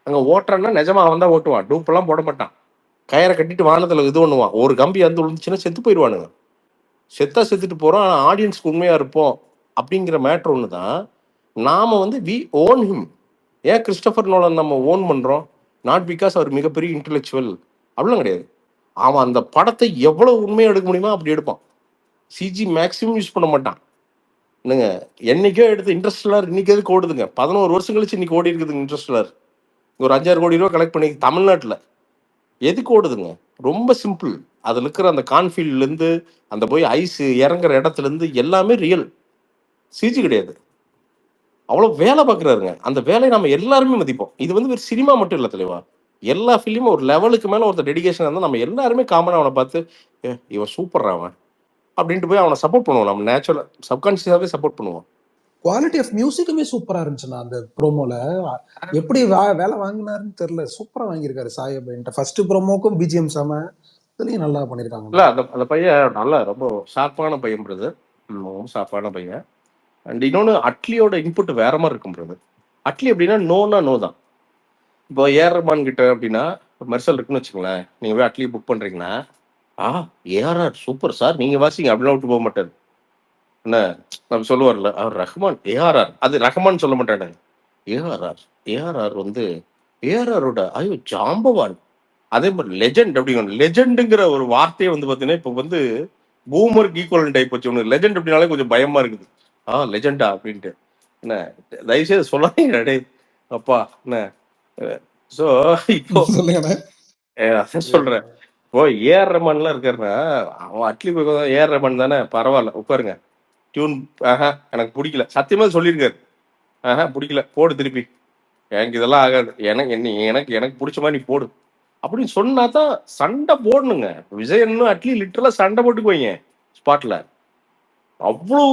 அங்க ஓட்டுறான்னா நிஜமா அவன் தான் ஓட்டுவான், டூப்பெல்லாம் போட மாட்டான். கயரை கட்டிட்டு வானத்துல இது பண்ணுவான், ஒரு கம்பி வந்து விழுந்துச்சுன்னா செத்து போயிடுவானுங்க. செத்தா செத்துட்டு போறோம், ஆனா ஆடியன்ஸ்க்கு உண்மையா இருப்போம் அப்படிங்கிற மேட்ரு ஒன்று தான். நாம வந்து வி ஓன் ஹிம். ஏன் கிறிஸ்டபர் நோலன் நம்ம ஓன் பண்றோம்? நாட் பிகாஸ் அவர் மிகப்பெரிய இன்டெலெக்சுவல், அப்படிலாம் கிடையாது. அவன் அந்த படத்தை எவ்வளவு உண்மையா எடுக்க முடியுமோ அப்படி எடுப்பான். சிஜி மேக்ஸிமம் யூஸ் பண்ண மாட்டான். என்னங்க, என்னைக்கோ எடுத்து இன்ட்ரெஸ்டலர் இன்னைக்கு எதுக்கு ஓடுதுங்க? 11 வருஷம் கழிச்சு இன்னைக்கு ஓடி இருக்குதுங்க இன்ட்ரெஸ்டலர். ஒரு 5-6 கோடி ரூபா கலெக்ட் பண்ணி தமிழ்நாட்டில் எதுக்கு ஓடுதுங்க? ரொம்ப சிம்பிள். அதுல இருக்கிற அந்த கான்ஃபீல்ட்ல இருந்து அந்த போய் ஐஸ் இறங்குற இடத்துல இருந்து எல்லாமே ரியல், சிஜி கிடையாது. அவ்வளவு வேலை பார்க்குறாருங்க. அந்த வேலையை நம்ம எல்லாருமே மதிப்போம். இது வந்து ஒரு சினிமா மட்டும் இல்லை தலைவா, எல்லா ஃபிலிமும் ஒரு லெவலுக்கு மேல ஒருத்தர் டெடிகேஷன் இருந்தால் நம்ம எல்லாருமே காமனாக அவனை பார்த்து இவன் சூப்பர் அவன் அப்படின்ட்டு போய் அவனை சப்போர்ட் பண்ணுவோம். நம்ம நேச்சுரல் சப்கான்சியஸாகவே சப்போர்ட் பண்ணுவோம். குவாலிட்டி ஆஃப் மியூசிக்குமே சூப்பரா இருந்துச்சுண்ணா. அந்த ப்ரோமோல எப்படி வேலை வாங்கினாருன்னு தெரியல, சூப்பரா வாங்கியிருக்காரு சாயப். ஃபர்ஸ்ட் ப்ரோமோக்கும் பிஜிஎம் செம, இதுலயும் நல்லா பண்ணிருக்காங்க. இல்லை அந்த அந்த பையன் நல்லா ரொம்ப ஷார்ப்பான பையன் பிரதர், ரொம்ப ஷார்ப்பான பையன். அண்ட் இன்னொன்று, அட்லியோட இன்புட் வேற மாதிரி இருக்கும் பிரதர். அட்லி எப்படின்னா நோனா நோ தான். இப்போ ஏஆர் ரஹ்மான் கிட்ட அப்படின்னா மெர்சல் இருக்குன்னு வச்சுங்களேன், நீங்கள் போய் அட்லி புக் பண்ணுறீங்கன்னா, ஏஆர்ஆர் சூப்பர் சார் நீங்கள் வாசிங்க அப்படிலாம் விட்டு போக மாட்டார். என்ன நம்ம சொல்லுவார்ல, அவர் ரஹ்மான் ஏஆர்ஆர், அது ரஹ்மான் சொல்ல மாட்டாங்க, ஏஆர்ஆர். ஏஆர்ஆர் வந்து ஏஆர்ஆரோட ஐயோ ஜாம்பவான். அதே மாதிரி லெஜெண்ட் அப்படிங்கிற லெஜெண்டுங்கிற ஒரு வார்த்தையை வந்து பார்த்தீங்கன்னா இப்போ வந்து பூமருக்கு ஈக்குவல் டைப் வச்சு ஒன்று லெஜெண்ட் அப்படின்னாலே கொஞ்சம் பயமா இருக்குது. லெஜெண்டா அப்படின்ட்டு என்ன, தயவுசெய்து சொல்லாதீங்க டே அப்பா என்ன. ஸோ இப்போ சொல்லுங்கண்ணா. அதான் சொல்றேன், இப்போ ஏஆர் ரஹ்மான்லாம் இருக்காருன்னா அவன் அட்லி ஏஆர் ரஹ்மான் தானே, பரவாயில்ல உட்காருங்க, டியூன் எனக்கு பிடிக்கல சத்தியமா சொல்லியிருக்காரு, பிடிக்கல போடு திருப்பி, எனக்கு இதெல்லாம் ஆகாது, எனக்கு பிடிச்ச மாதிரி நீ போடு அப்படின்னு சொன்னா தான் சண்டை போடணுங்க. விஜயன்னு அட்லி லிட்டரலா சண்டை போட்டுக்குவீங்க ஸ்பாட்ல. அவ்வளோ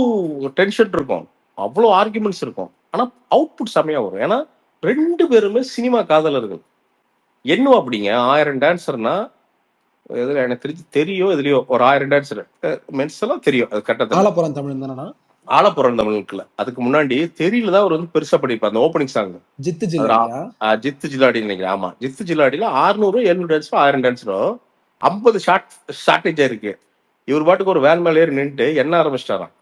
டென்ஷன் இருக்கும், அவ்வளோ ஆர்குமெண்ட்ஸ் இருக்கும். ஆனா அவுட்புட் செமையா வரும். ஏன்னா 2 பேருமே சினிமா காதலர்கள். என்னவோ அப்படிங்க 1000 டான்சர்னா எதுல எனக்கு தெரிஞ்சு தெரியும், இதுலயோ ஒரு 1000 டான்சர் மென்ஸ் எல்லாம் தெரியும் அது கட்டத்தில். ஆலப்புறம் தமிழ் தானே? ஆள பிறந்தவங்களுக்குல அதுக்கு முன்னாடி தெரியல தான் அவர் வந்து பெருசா பண்ணிருப்பார் அந்த ஓப்பனிங் சாங். ஜித்து அது ஜில்லாடியா ஜித்து ஜிலாடி நினைக்கிறேன். ஆமா, ஜித்து ஜிலாடியில 600 700 டான்ஸரோ 1000 டான்ஸரோ 50 ஷார்டேஜா இருக்கு. இவர் பாட்டுக்கு ஒரு வேன் மேல ஏறி நின்றுட்டு என்ன ஆரம்பிச்சிட்டாராம்.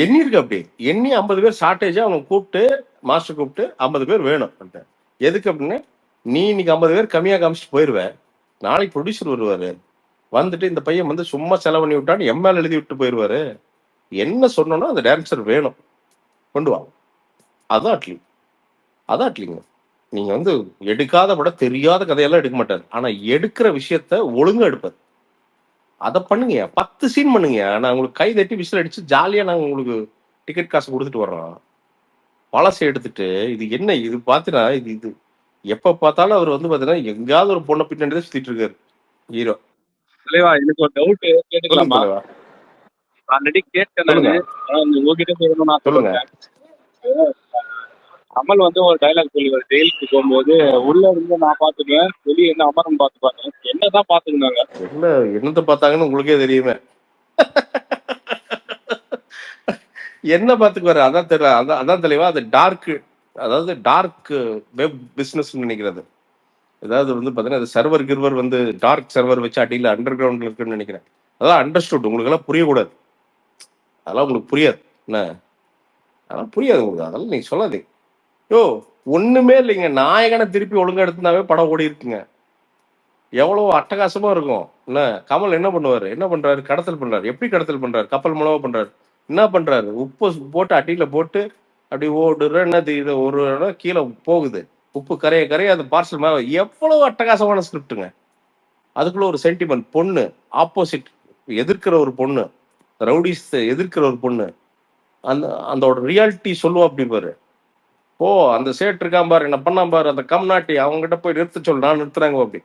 எண்ணி இருக்கு அப்படி எண்ணி 50 பேர் ஷார்டேஜா அவங்க கூப்பிட்டு மாஸ்டர் கூப்பிட்டு 50 பேர் வேணும். எதுக்கு அப்படின்னு, நீ இன்னைக்கு 50 பேர் கம்மியா காமிச்சிட்டு போயிருவ, நாளைக்கு ப்ரொடியூசர் வருவாரு, வந்துட்டு இந்த பையன் வந்து சும்மா செலவு பண்ணி விட்டான்னு எம்எல் எழுதி விட்டு போயிருவாரு. என்ன சொன்னோம்னா அந்த டான்சர் வேணும், கொண்டு வா. அதான் அட்லி, அதான் அட்லிங்க. நீங்க வந்து எடுக்காத விட தெரியாத கதையெல்லாம் எடுக்க மாட்டாரு. ஆனா எடுக்கிற விஷயத்த ஒழுங்கா எடுப்பாரு. அதை பண்ணுங்க, 10 சீன் பண்ணுங்க. நான் உங்களுக்கு கை தட்டி விசில் அடிச்சு ஜாலியா நாங்க உங்களுக்கு டிக்கெட் காசு கொடுத்துட்டு வர்றோம். பழசை எடுத்துட்டு இது என்ன இது பாத்தீங்கன்னா இது இது எப்ப பார்த்தாலும் அவர் வந்து பாத்தீங்கன்னா எங்கேயாவது ஒரு பொண்ணை பின்னாடி சுத்திட்டு இருக்காரு ஹீரோ. தலைவா எனக்கு ஒரு டவுட் சொல்லுங்க கேட்டுக்கலாமா? தலைவா, ஆல்ரெடி கேட்டேன் சொல்லுங்க நானு. ஆனா உங்ககிட்ட சொல்லணும்னு சொல்லுங்க. ஆசைப்பட்டேன். அமல் வந்து ஒரு டைலாக் சொல்லுவாரு ஜெயிலுக்கு போகும்போது, உள்ள இருந்து நான் பாத்துக்குவேன், வெளியே இருந்து அமரன் பாத்துப்பாங்க. என்னதான் பாத்துக்கினாங்க? என்ன என்னத்தை பார்த்தாங்கன்னு உங்களுக்கே தெரியுமே. என்ன பாத்துக்குவாரு அதான் தெரியல. அதான் தெளிவா அது டார்க், அதாவது டார்க் வெப் பிசினஸ் நினைக்கிறது. ஏதாவது வந்து பாத்தீங்கன்னா அது சர்வர் கிர்வர் வந்து டார்க் சர்வர் வச்சு அடியில் அண்டர் கிரவுண்ட்ல இருக்குன்னு நினைக்கிறேன். அதெல்லாம் அண்டர்ஸ்டுட், உங்களுக்கு எல்லாம் புரியக்கூடாது. அதெல்லாம் உங்களுக்கு புரியாது என்ன, அதெல்லாம் புரியாது உங்களுக்கு, அதெல்லாம் நீங்க சொல்லாதீங்க. யோ ஒண்ணுமே இல்லைங்க, நாயகனை திருப்பி ஒழுங்கா எடுத்துனாவே படம் ஓடி இருக்குங்க. எவ்வளவு அட்டகாசமா இருக்கும் என்ன. கமல் என்ன பண்ணுவாரு, என்ன பண்றாரு, கடத்தல் பண்றாரு. எப்படி கடத்தல் பண்றாரு, கப்பல் மூலமா பண்றாரு. என்ன பண்றாரு, உப்பு போட்டு அடியில போட்டு அப்படி ஓடுற என்னது இது ஒரு இடம் கீழே போகுது, உப்பு கரைய கரைய அந்த பார்சல் மேல. எவ்வளவு அட்டகாசமான ஸ்கிரிப்டுங்க. அதுக்குள்ள ஒரு சென்டிமெண்ட், பொண்ணு ஆப்போசிட் எதிர்க்கிற ஒரு பொண்ணு, ரவுடிஸ் எதிர்க்கிற ஒரு பொண்ணு, அந்த அந்த ரியாலிட்டி சொல்லுவா அப்படி பாரு. ஓ அந்த சேட் இருக்கான் பாரு, என்ன பண்ணான் பாரு, அந்த கம்நாட்டி அவங்ககிட்ட போய் நிறுத்த சொல்லு, நான் நிறுத்துறாங்க அப்படி.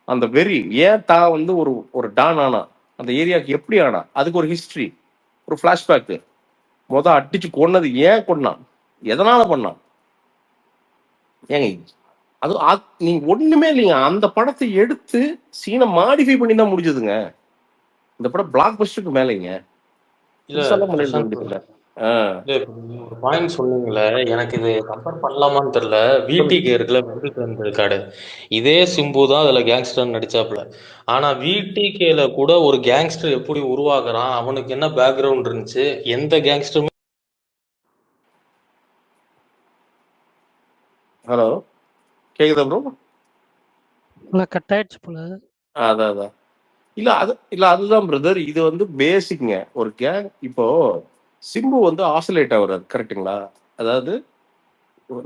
அந்த வெறி ஏன் தான் வந்து ஒரு ஒரு டான் ஆனா, அந்த ஏரியாவுக்கு எப்படி ஆனா, அதுக்கு ஒரு ஹிஸ்டரி, ஒரு பிளாஷ்பேக். அடிச்சு கொன்னது ஏன் கொன்னான், எதனால பண்ணான், ஏங்க அது நீங்க ஒண்ணுமே இல்லைங்க. அந்த படத்தை எடுத்து சீனை மாடிஃபை பண்ணி தான் முடிஞ்சதுங்க. இந்த படம் பிளாக் பஸ்டருக்கு மேலேங்க. இல்ல புதுசாலாம் பண்ணிருக்க பிரசாந்த் bro, வேண்டியதில்ல. இல்ல இப்ப நீங்க ஒரு பாயிண்ட் சொன்னீங்களே, எனக்கு இது கம்பேர் பண்ணலாமான்னு தெரியல. சொல்லுங்க. விடிகே இருக்குல்ல, வெங்கட் காடு, இதே சிம்பு தான் அதுல கேங்ஸ்டர் நடிச்சாப்புல. ஆனா விடிகேல கூட ஒரு கேங்ஸ்டர் எப்படி உருவாகுறான், அவனுக்கு என்ன பேக்ரவுண்ட் இருந்துச்சு, எந்த கேங்ஸ்டருமே. ஹலோ, கேக்குதா ப்ரோ? கட் ஆயிடுச்சு போல. அதான் அதான். இல்ல அதுதான் பிரதர். இது வந்து பேசிக்ங்க. ஒரு கேங் இப்போ சிம்பு வந்து ஆசிலேட் ஆகுறாரு கரெக்ட்டுங்களா? அதாவது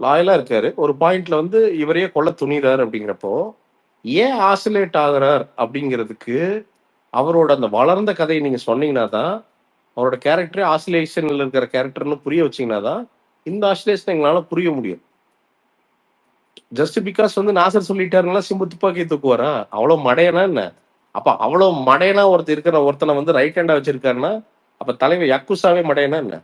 லாயலா இருக்காரு. ஒரு பாயிண்ட்ல வந்து இவரையே கொல்ல துணிறாரு அப்படிங்கிறப்போ, ஏன் ஆசிலேட் ஆகுறார் அப்படிங்கிறதுக்கு அவரோட அந்த வளர்ந்த கதையை நீங்க சொன்னீங்கன்னா தான், அவரோட கேரக்டரே ஆசிலேஷன்ல இருக்கிற கேரக்டர்னு புரிய வச்சீங்கன்னா தான், இந்த ஆசிலேஷன் எங்களால புரிய முடியும். ஜஸ்ட் பிகாஸ் வந்து நாசர் சொல்லிட்டாருங்களா சிம்பு துப்பாக்கி தூக்குவாரா? அவ்வளவு மடையனா என்ன? அப்ப அவ்வளவு மடையனா ஒருத்தர் இருக்கிற ஒருத்தனை வந்து ரைட் ஹேண்டா வச்சிருக்காருன்னா, அப்ப தலைவர் யக்குசாவே மடையனா என்ன?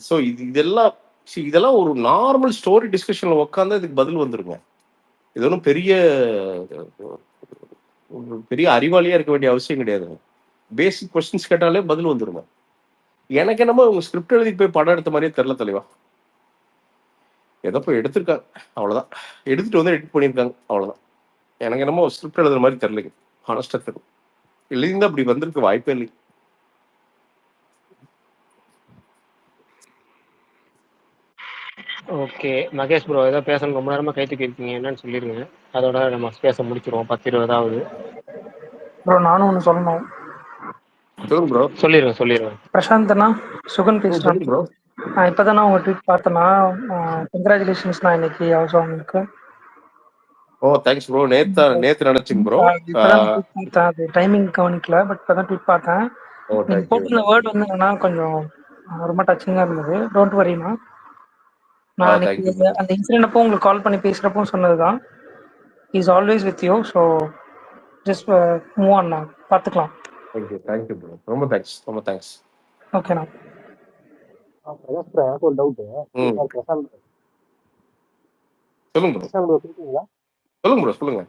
சோ இதெல்லாம் இதெல்லாம் ஒரு நார்மல் ஸ்டோரி டிஸ்கஷன்ல உட்காந்து இதுக்கு பதில் வந்துருங்க. இது ஒன்றும் பெரிய பெரிய அறிவாளியா இருக்க வேண்டிய அவசியம் கிடையாதுங்க. பேசிக் கொஸ்டின்ஸ் கேட்டாலே பதில் வந்துருங்க. எனக்கு என்னமோ உங்க ஸ்கிரிப்ட் எழுதி போய் படம் எடுத்த மாதிரியே தெரியல தலைவா. ஏதோ போய் எடுத்திருக்காங்க அவ்வளவுதான், எடுத்துட்டு வந்து எடிட் பண்ணியிருக்காங்க அவ்வளவுதான். எனக்கு என்னமோ ஸ்கிரிப்ட் எழுதுற மாதிரி தெரியலைங்க. ஹானஸ்டா தெரியல. எழுதியிருந்தா அப்படி வந்திருக்க வாய்ப்பே இல்லை. ஓகே மகேஷ் ப்ரோ, ஏதோ பேசணும் ரொம்ப நேரமா கை தூக்கி இருக்கீங்க, என்னன்னு சொல்லிருங்க. அதோட நம்ம பேச முடிச்சிருவோம் 10-20. ப்ரோ நானும் ஒன்று சொல்லணும். சொல்லுங்க ப்ரோ. சொல்லிடுங்க. பிரசாந்த்ண்ணா, சுகன் பேசுகிறேன். சொல்லுங்க ப்ரோ. நான் இப்போ தானே உங்கள் ட்வீட் பார்த்தேன்னா, கங்க்ராச்சுலேஷன்ஸ்ண்ணா இன்னைக்கு ஹவுஸ் வார்மிங்க்கு. ஓ தேங்க்ஸ் ப்ரோ. நேத்து நினைச்சுங்க ப்ரோ. இப்போ தான் ட்வீட் பார்த்தேன், அது டைமிங் கவனிக்கல, பட் இப்போ தான் ட்வீட் பார்த்தேன். ஓ நீங்கள் தேங்க்யூ. போட்டிருந்த வேர்ட் வந்து என்னன்னா கொஞ்சம் ரொம்ப டச்சிங்காக இருந்தது. டோன்ட் வரிண்ணா. நான் அன்னைக்கு தேங்க்யூ ப்ரோ. அந்த இன்சிடென்ட் அப்போ உங்களுக்கு கால் பண்ணி பேசுகிறப்போ சொன்னது தான், is always with you. So just move ஆன்ண்ணா, பார்த்துக்கலாம். Thank you bro. ரொம்ப தேங்க்ஸ். ஓகேண்ணா. எனக்கு ஒரு டவுட். பிரசாந்த் சொல்லுங்க ப்ரோ. பிரசாந்த் ப்ரோ இருக்கீங்களா? சொல்லுங்க.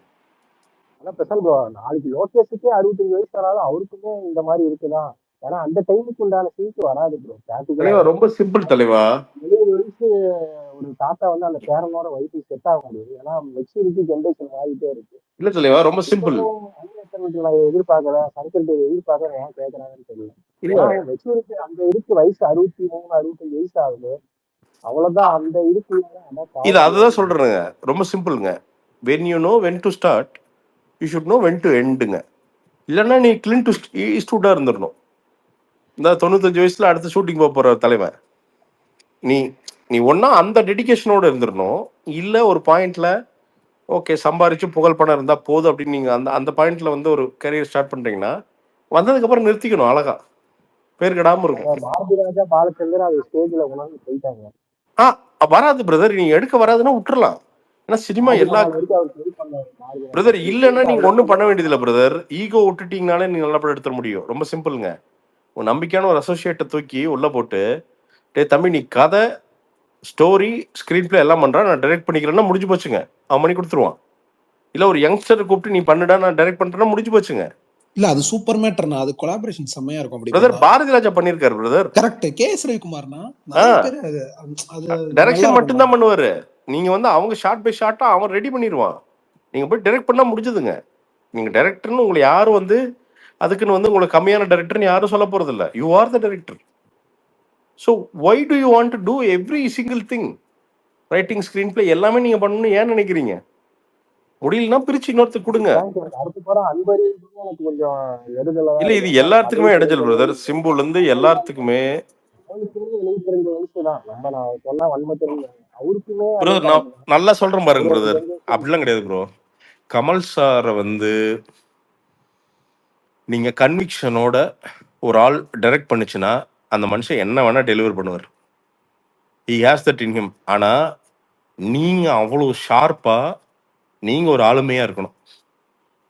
அதான் பிரசாந்த் ப்ரோ, நாளைக்கு லோகேஷுக்கே 65 வயசு ஆனாலும் அவருக்குமே இந்த மாதிரி இருக்குதான். ஏன்னா அந்த டைமுக்கு உண்டான சீட்டு வராது ப்ரோ. தலைவா பிராக்டிக்கலாவே ரொம்ப சிம்பிள் தலைவா. 70 வயசு ஒரு தாத்தா வந்து அந்த பேரனோட வயசுக்கு செட் ஆக முடியுது. ஏன்னா மெச்சூரிட்டி ஜென்ரேஷன் ஆகிட்டே இருக்கு. இல்ல தலைவா ரொம்ப சிம்பிள். இப்பவும் நான் எதிர்பார்க்கறேன், சர்க்கிள் எதிர்பார்க்கறேன், ஏன் கேட்கறாங்கன்னு தெரியல. இல்ல ஏன்னா அவங்க மெச்சூரிட்டி அந்த இருக்கு, வயசு 63 65 வயசு ஆகுது. அவ்வளவுதான் அந்த இதுக்குள்ள அதான் இது காமெடி. அதுதான் சொல்றேங்க, ரொம்ப சிம்பிள்ங்க. When you know when to start you should know when to எண்டுங்க. இல்லைன்னா நீ கிளின்ட் ஈஸ்ட்வுட்டா இருந்துடணும். இந்த 95 வயசுல அடுத்த ஷூட்டிங் போற தலைவன் நீ நீ ஒன்னா அந்த டெடிகேஷனோட இருந்துடணும். இல்ல ஒரு பாயிண்ட்ல ஓகே சம்பாரிச்சு புகழ் பணம் இருந்தா போதும் அப்படின்னு நீங்க அந்த அந்த பாயிண்ட்ல வந்து ஒரு கரியர் ஸ்டார்ட் பண்றீங்கன்னா வந்ததுக்கு அப்புறம் நிறுத்திக்கணும். அழகா பேர் கெடாம இருக்கும். பாரதி ராஜா பாலச்சந்தர் அது ஸ்டேஜ்ல உணர்ந்து போயிட்டாங்க. வராது பிரதர், நீங்க எடுக்க வராதுன்னா விட்டுறலாம். ஏன்னா சினிமா எல்லா வரைக்கும் அவர் ட்ரை பண்ணாரு பாரதி ராஜா. பிரதர் இல்லைன்னா நீங்க ஒன்றும் பண்ண வேண்டியதில்லை பிரதர். ஈகோ விட்டுட்டீங்கனாலே நீங்க நல்ல படம் எடுத்துட முடியும். ரொம்ப சிம்பிளுங்க. ஒரு நம்பிக்கையான ஒரு அசோசியேட்டை தூக்கி உள்ள போட்டு டே தம்பி நீ கதை ஸ்டோரி ஸ்கிரீன் பிளே எல்லாம் பண்றான், நான் டைரக்ட் பண்ணிக்கிறேன்னா முடிஞ்சு போச்சுங்க. அவன் பண்ணி கொடுத்துருவான். இல்ல ஒரு யங்ஸ்டர் கூப்பிட்டு நீ பண்ணுடா நான் டைரக்ட் பண்றேன்னா முடிஞ்சு போச்சுங்க. இல்ல அது சூப்பர் மேட்டர்னா, அது கொலாபரேஷன் செம்மையா இருக்கும். அப்படி பிரதர் பாரதி ராஜா பண்ணிருக்காரு பிரதர். கரெக்ட். கே.எஸ். ரவிக்குமார்னா நிறைய பேர் அது டைரக்ஷன் மட்டும் தான் பண்ணுவாரு. நீங்க வந்து அவங்க ஷார்ட் பை ஷார்ட்டா அவன் ரெடி பண்ணிடுவான். நீங்க போய் டைரக்ட் பண்ணா முடிஞ்சதுங்க. நீங்க டைரக்டர்னு உங்களை யாரும் வந்து அதுக்குன்னு வந்து உங்களுக்கு கம்மியான டைரக்டர்னு யாரும் சொல்ல போறது இல்லை. You are the director. So why do you want to do every single thing? Writing screenplay எல்லாமே நீங்க பண்ணணும்னு ஏன் நினைக்கிறீங்க? முடியலன்னா பிரிச்சு இன்னொருத்துக்கு கொடுங்க. இல்ல இது எல்லாத்துக்குமே இடைஞ்சல் பிரதர். சிம்புல இருந்து எல்லாத்துக்குமே பிரதர் நான் நல்லா சொல்றேன் பாருங்க பிரதர். அப்படிலாம் கிடையாது ப்ரோ. கமல் சாரை வந்து நீங்க கன்விக்ஷனோட ஒரு ஆள் டைரக்ட் பண்ணுச்சுன்னா அந்த மனுஷன் என்ன வேணா டெலிவர் பண்ணுவார். He has that in him. ஆனா நீங்க அவ்வளவு ஷார்ப்பா நீங்க ஒரு ஆளுமையா இருக்கணும்.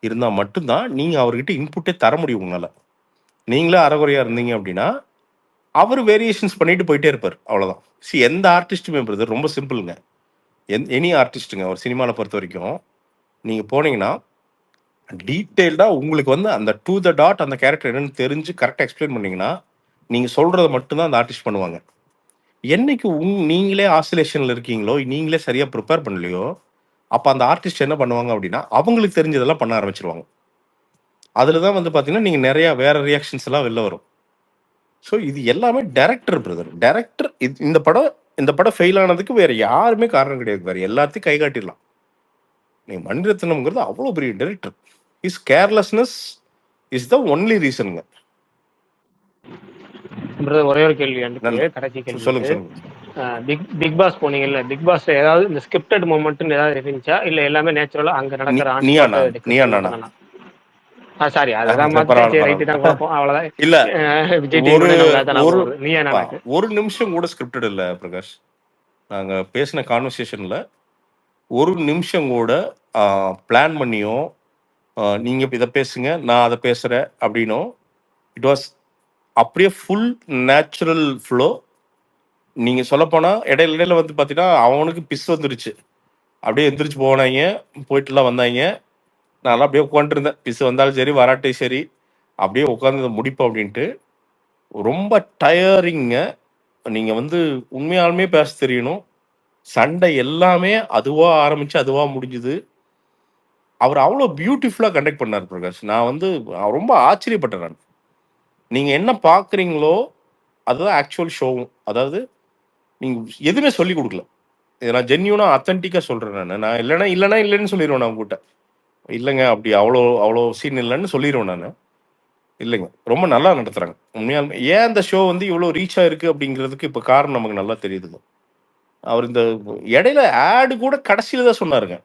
இருந்தா மட்டும்தான் நீங்க அவர்கிட்ட இன்புட்டே தர முடியும். உங்களால நீங்களே அறகுறையா இருந்தீங்க அப்படின்னா அவர் வேரியேஷன்ஸ் பண்ணிட்டு போயிட்டே இருப்பார். அவ்வளவுதான். எந்த ஆர்டிஸ்ட்டுமே பிரதர் ரொம்ப சிம்பிளுங்க. எனி ஆர்டிஸ்ட்டுங்க ஒரு சினிமாவில் பொறுத்த வரைக்கும் நீங்க போனீங்கன்னா டீட்டெயில்டா உங்களுக்கு வந்து அந்த டு த டாட் அந்த கேரக்டர் என்னன்னு தெரிஞ்சு கரெக்டாக எக்ஸ்பிளைன் பண்ணீங்கன்னா நீங்க சொல்றதை மட்டும்தான் அந்த ஆர்டிஸ்ட் பண்ணுவாங்க. என்னைக்கு நீங்களே ஆசிலேஷன்ல இருக்கீங்களோ, நீங்களே சரியா ப்ரிப்பேர் பண்ணலையோ, அப்ப அந்த ஆர்டிஸ்ட் என்ன பண்ணுவாங்க அப்படின்னா அவங்களுக்கு தெரிஞ்சதெல்லாம் பண்ண ஆரம்பிச்சிருவாங்க. அதுலதான் வந்து பாத்தீங்கன்னா நீங்க நிறைய வேற ரியாக்ஷன்ஸ் எல்லாம் வெளில வரும். ஸோ இது எல்லாமே டைரக்டர் பிரதர். டைரக்டர் இந்த படம் ஃபெயில் ஆனதுக்கு வேற யாருமே காரணம் கிடையாது. வேற எல்லாத்தையும் கை காட்டிடலாம். நீங்க மணிரத்னம்ங்கிறது அவ்வளோ பெரிய director. Is carelessness is the only ரீசனுங்க. ஒரே ஒரு கேள்வி கடைசி கேள்வி. சொல்லுங்க. பிக் பாஸ் போனீங்கல்ல, பிக் பாஸ்ல ஏதாவது இந்த ஸ்கிரிப்டட் மொமெண்ட் ஏதாவது இருந்துச்சா இல்ல எல்லாமே நேச்சுரலா அங்க நடக்கிற சாரி அதான் ரைட் தான் குழப்பம் அவ்வளவுதான். இல்ல விஜய் ஒரு நிமிஷம் கூட ஸ்கிரிப்டட் இல்ல பிரகாஷ். நாங்க பேசின கான்வர்சேஷன்ல ஒரு நிமிஷம் கூட பிளான் பண்ணியோ நீங்க இதை பேசுங்க நான் அதை பேசுறேன் அப்படின்னும் இட் வாஸ் அப்படியே ஃபுல் நேச்சுரல் ஃப்ளோ. நீங்க சொல்ல போனா இடையில வந்து பாத்தீங்கன்னா அவனுக்கு பிஸ் வந்துருச்சு. அப்படியே எந்திரிச்சு போனாங்க, போயிட்டுலாம் வந்தாங்க. நான் அப்படியே உட்காந்துருந்தேன். பிஸ் வந்தாலும் சரி வராட்டே சரி அப்படியே உட்காந்து முடிப்போம் அப்படின்ட்டு. ரொம்ப டயரிங்க. நீங்க வந்து உண்மையாலுமே பேச தெரியணும். சண்டை எல்லாமே அதுவா ஆரம்பிச்சு அதுவா முடிஞ்சுது. அவர் அவ்வளோ பியூட்டிஃபுல்லா கண்டக்ட் பண்ணார் பிரகாஷ். நான் வந்து ரொம்ப ஆச்சரியப்பட்டேன். நான் நீங்க என்ன பாக்குறீங்களோ அதுதான் ஆக்சுவல் ஷோவும். அதாவது நீங்க எதுவுமே சொல்லி கொடுக்கல. இதை நான் ஜென்யூனா அத்தன்டிக்கா சொல்றேன். நான் இல்லைன்னு சொல்லிடுவேன். நான் உங்ககிட்ட இல்லைங்க அப்படி அவ்வளோ சீன் இல்லைன்னு சொல்லிடுவேன். நான் இல்லைங்க ரொம்ப நல்லா நடத்துறாங்க உண்மையாலுமே. ஏன் இந்த ஷோ வந்து இவ்வளோ ரீச் ஆயிருக்கு அப்படிங்கிறதுக்கு இப்போ காரணம் நமக்கு நல்லா தெரியுதுங்க. அவர் இந்த இடையில ஆடு கூட கடைசியில தான் சொன்னாருங்க.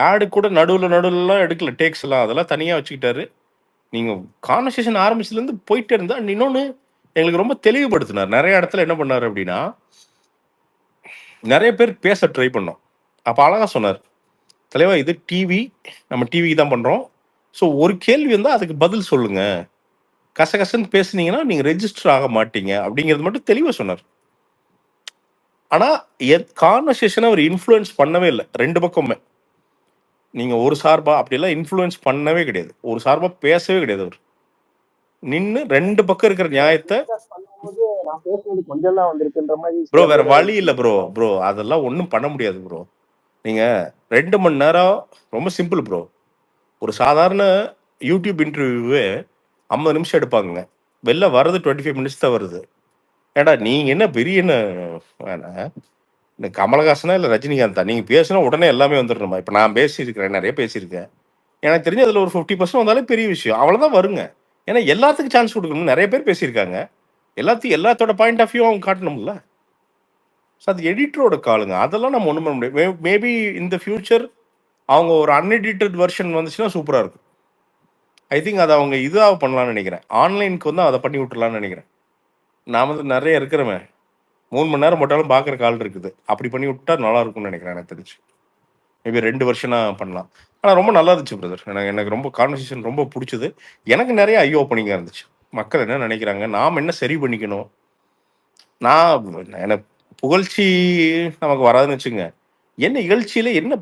ஆடு கூட நடுவுலலாம் எடுக்கல, டேக்ஸ் எல்லாம் அதெல்லாம் தனியா வச்சுக்கிட்டாரு. நீங்க கான்வர்சேஷன் ஆரம்பிச்சதுல இருந்து போயிட்டே இருந்தா இன்னொன்னு எங்களுக்கு ரொம்ப தெளிவுபடுத்தினார். நிறைய இடத்துல என்ன பண்ணாரு அப்படின்னா நிறைய பேர் பேச ட்ரை பண்ணோம். அப்ப அழகா சொன்னார், தலைவா இது டிவி, நம்ம டிவிக்கு தான் பண்றோம். ஸோ ஒரு கேள்வி வந்தா அதுக்கு பதில் சொல்லுங்க. கசகசன்னு பேசுனீங்கன்னா நீங்க ரெஜிஸ்டர் ஆக மாட்டீங்க அப்படிங்கிறது மட்டும் தெளிவா சொன்னார். ஆனா கான்வர்சேஷனை அவர் இன்ஃப்ளூயன்ஸ் பண்ணவே இல்லை. ரெண்டு பக்கமே நீங்க ஒரு சார்பா அப்படியெல்லாம் இன்ஃப்ளூயன்ஸ் பண்ணவே கிடையாது. ஒரு சார்பா பேசவே கிடையாது. அவர் நின்று 2 பக்கம் இருக்கிற நியாயத்தை பண்ணும்போது நான் பேசுனது கொஞ்சம் தான் வந்திருக்குன்ற மாதிரி ப்ரோ சில வேற பேர் வழி இல்லை ப்ரோ அதெல்லாம் ஒன்றும் பண்ண முடியாது ப்ரோ. நீங்க 2 மணி நேரம் ரொம்ப சிம்பிள் ப்ரோ. ஒரு சாதாரண யூடியூப் இன்டர்வியூவே 50 நிமிஷம் எடுப்பாங்க, வெளில வர்றது 25 மினிட்ஸ் தான் வருது. ஏடா நீங்க என்ன பெரிய என்ன இந்த கமலஹாசனா இல்லை ரஜினிகாந்தா? நீங்க பேசினா உடனே எல்லாமே வந்துடணுமா? இப்போ நான் பேசியிருக்கிறேன், நிறைய பேசியிருக்கேன். எனக்கு தெரிஞ்ச அதில் ஒரு 50% வந்தாலே பெரிய விஷயம், அவ்வளோதான் வருங்க. ஏன்னா எல்லாத்துக்கும் சான்ஸ் கொடுக்கணும். நிறைய பேர் பேசியிருக்காங்க, எல்லாத்தோட பாயிண்ட் ஆஃப் வியூ அவங்க காட்டணும்ல. ஸோ அது எடிட்டரோட காலுங்க, அதெல்லாம் நம்ம ஒன்றும் பண்ண முடியும். மேபி இந்த ஃபியூச்சர் அவங்க ஒரு அன்எடிட்டட் வெர்ஷன் வந்துச்சுன்னா சூப்பராக இருக்கும். ஐ திங்க் அதை அவங்க இதாக பண்ணலாம்னு நினைக்கிறேன். ஆன்லைனுக்கு வந்து அதை பண்ணி விட்டுலான்னு நினைக்கிறேன். நான் வந்து நிறைய இருக்கிறவன் 3 மணி நேரம் போட்டாலும் பார்க்குற கால் இருக்குது. அப்படி பண்ணி விட்டா நல்லா இருக்கும்னு நினைக்கிறேன். எனக்கு தெரிஞ்சு மேபி 2 வருஷனாக பண்ணலாம். ஆனால் ரொம்ப நல்லா இருந்துச்சு பிரதர். எனக்கு ரொம்ப கான்வர்சேஷன் ரொம்ப பிடிச்சது. எனக்கு நிறைய ஐ ஓப்பனிங்காக இருந்துச்சு. மக்கள் என்ன நினைக்கிறாங்க, நாம் என்ன சரி பண்ணிக்கணும். எனக்கு புகழ்ச்சி நமக்கு வராதுன்னு வச்சுங்க, என்ன இகழ்ச்சியில் என்ன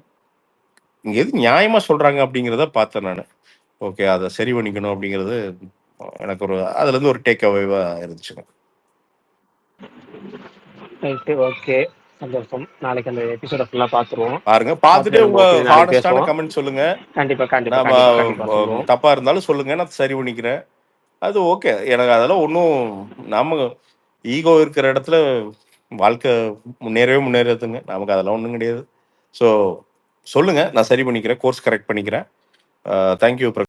இங்கே எது நியாயமாக சொல்கிறாங்க அப்படிங்கிறத பார்த்தேன் நான். ஓகே, அதை சரி பண்ணிக்கணும் அப்படிங்கிறது எனக்கு ஒரு அதுலேருந்து ஒரு டேக் அவேவாக இருந்துச்சுங்க. ரைட்டு, ஓகே, சந்தோஷம். நாளைக்கு அந்த எபிசோட ஃபுல்லாக பார்த்துருவோம். பாருங்க, பார்த்துட்டு உங்க ஹானஸ்டான கமெண்ட் சொல்லுங்க. கண்டிப்பாக நம்ம சொல்லுவோம். தப்பா இருந்தாலும் சொல்லுங்க, நான் சரி பண்ணிக்கிறேன். அது ஓகே, எனக்கு அதெல்லாம் ஒன்றும் நம்ம ஈகோ இருக்கிற இடத்துல வாழ்க்கை முன்னேறதுங்க. நமக்கு அதெல்லாம் ஒன்றும் கிடையாது. ஸோ சொல்லுங்க, நான் சரி பண்ணிக்கிறேன், கோர்ஸ் கரெக்ட் பண்ணிக்கிறேன். தேங்க்யூ.